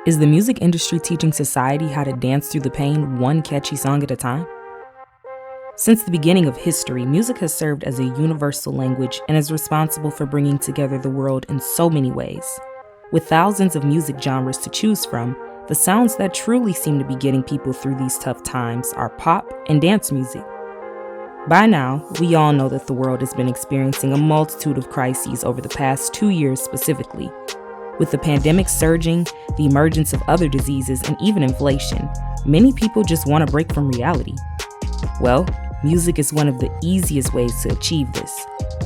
Is the music industry teaching society how to dance through the pain one catchy song at a time? Since the beginning of history, music has served as a universal language and is responsible for bringing together the world in so many ways. With thousands of music genres to choose from, the sounds that truly seem to be getting people through these tough times are pop and dance music. By now, we all know that the world has been experiencing a multitude of crises over the past 2 years specifically. With the pandemic surging, the emergence of other diseases, and even inflation, many people just want a break from reality. Well, music is one of the easiest ways to achieve this.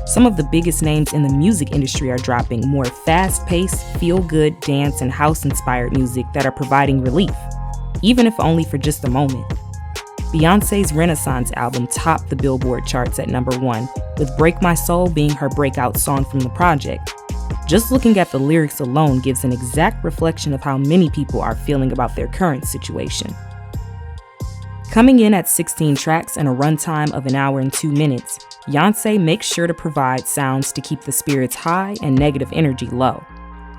Some of the biggest names in the music industry are dropping more fast-paced, feel-good dance and house-inspired music that are providing relief, even if only for just a moment. Beyonce's Renaissance album topped the Billboard charts at number 1, with Break My Soul being her breakout song from the project. Just looking at the lyrics alone gives an exact reflection of how many people are feeling about their current situation. Coming in at 16 tracks and a runtime of 1 hour and 2 minutes, Beyonce makes sure to provide sounds to keep the spirits high and negative energy low.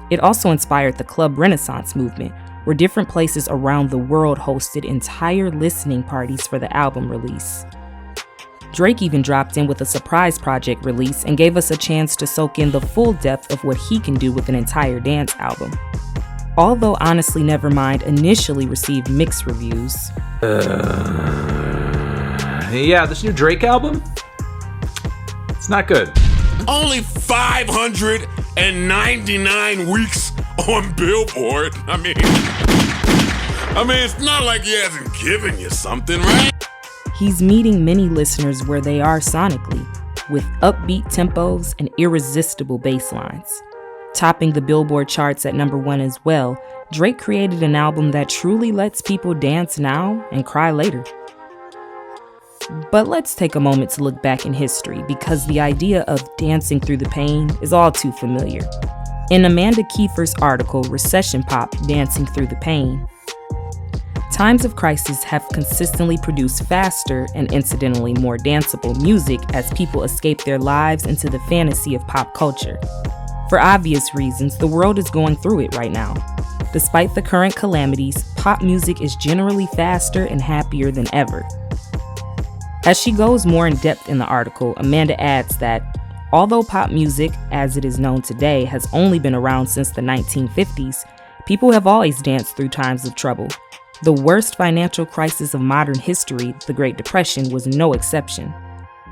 It also inspired the Club Renaissance movement, where different places around the world hosted entire listening parties for the album release. Drake even dropped in with a surprise project release and gave us a chance to soak in the full depth of what he can do with an entire dance album. Although Honestly Nevermind initially received mixed reviews. Yeah, this new Drake album? It's not good. Only 599 weeks on Billboard. I mean, it's not like he hasn't given you something, right? He's meeting many listeners where they are sonically, with upbeat tempos and irresistible bass lines. Topping the Billboard charts at number 1 as well, Drake created an album that truly lets people dance now and cry later. But let's take a moment to look back in history, because the idea of dancing through the pain is all too familiar. In Amanda Kiefer's article, Recession Pop, Dancing Through the Pain, times of crisis have consistently produced faster and incidentally more danceable music as people escape their lives into the fantasy of pop culture. For obvious reasons, the world is going through it right now. Despite the current calamities, pop music is generally faster and happier than ever. As she goes more in depth in the article, Amanda adds that, although pop music, as it is known today, has only been around since the 1950s, people have always danced through times of trouble. The worst financial crisis of modern history, the Great Depression, was no exception.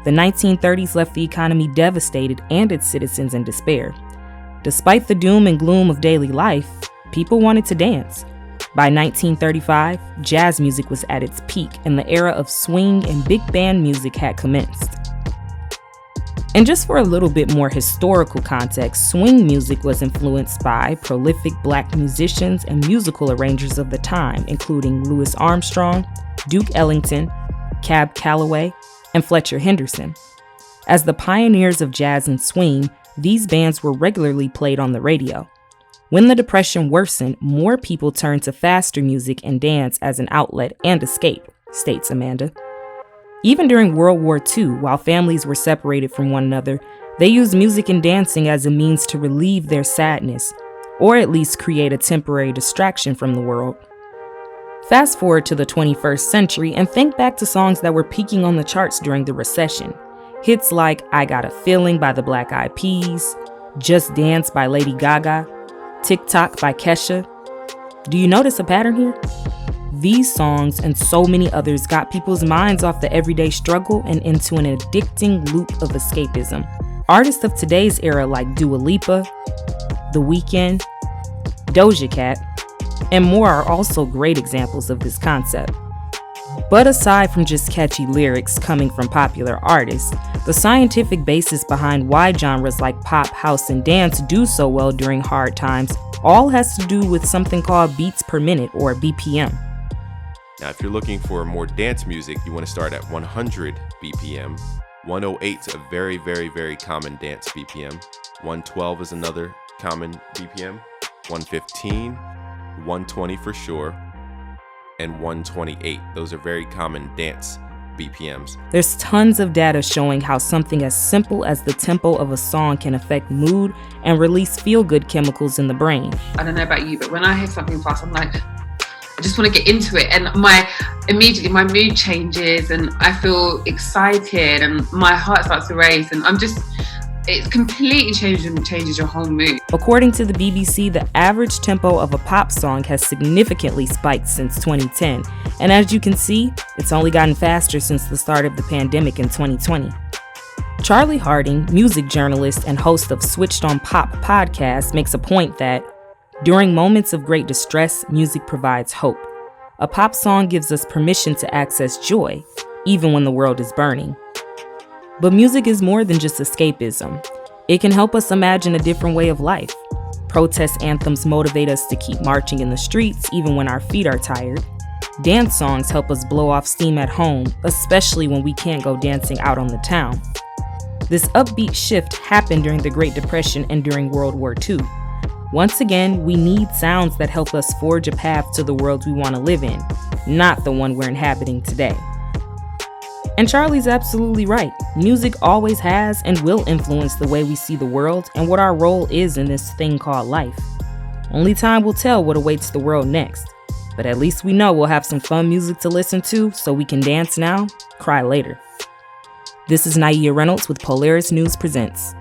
The 1930s left the economy devastated and its citizens in despair. Despite the doom and gloom of daily life, people wanted to dance. By 1935, jazz music was at its peak and the era of swing and big band music had commenced. And just for a little bit more historical context, swing music was influenced by prolific Black musicians and musical arrangers of the time, including Louis Armstrong, Duke Ellington, Cab Calloway, and Fletcher Henderson. As the pioneers of jazz and swing, these bands were regularly played on the radio. When the Depression worsened, more people turned to faster music and dance as an outlet and escape, states Amanda. Even during World War II, while families were separated from one another, they used music and dancing as a means to relieve their sadness, or at least create a temporary distraction from the world. Fast forward to the 21st century and think back to songs that were peaking on the charts during the recession. Hits like I Got a Feeling by the Black Eyed Peas, Just Dance by Lady Gaga, TikTok by Kesha. Do you notice a pattern here? These songs and so many others got people's minds off the everyday struggle and into an addicting loop of escapism. Artists of today's era like Dua Lipa, The Weeknd, Doja Cat, and more are also great examples of this concept. But aside from just catchy lyrics coming from popular artists, the scientific basis behind why genres like pop, house, and dance do so well during hard times all has to do with something called beats per minute, or BPM. Now, if you're looking for more dance music, you want to start at 100 BPM. 108 is a very, very, very common dance BPM. 112 is another common BPM. 115, 120 for sure, and 128. Those are very common dance BPMs. There's tons of data showing how something as simple as the tempo of a song can affect mood and release feel-good chemicals in the brain. I don't know about you, but when I hear something fast, I'm like, I just want to get into it, and immediately my mood changes and I feel excited and my heart starts to race, and it completely changes your whole mood. According to the BBC, the average tempo of a pop song has significantly spiked since 2010. And as you can see, it's only gotten faster since the start of the pandemic in 2020. Charlie Harding, music journalist and host of Switched on Pop podcast, makes a point that during moments of great distress, music provides hope. A pop song gives us permission to access joy, even when the world is burning. But music is more than just escapism. It can help us imagine a different way of life. Protest anthems motivate us to keep marching in the streets even when our feet are tired. Dance songs help us blow off steam at home, especially when we can't go dancing out on the town. This upbeat shift happened during the Great Depression and during World War II. Once again, we need sounds that help us forge a path to the world we want to live in, not the one we're inhabiting today. And Charlie's absolutely right. Music always has and will influence the way we see the world and what our role is in this thing called life. Only time will tell what awaits the world next. But at least we know we'll have some fun music to listen to so we can dance now, cry later. This is Ny'Ea Reynolds with Polaris News Presents.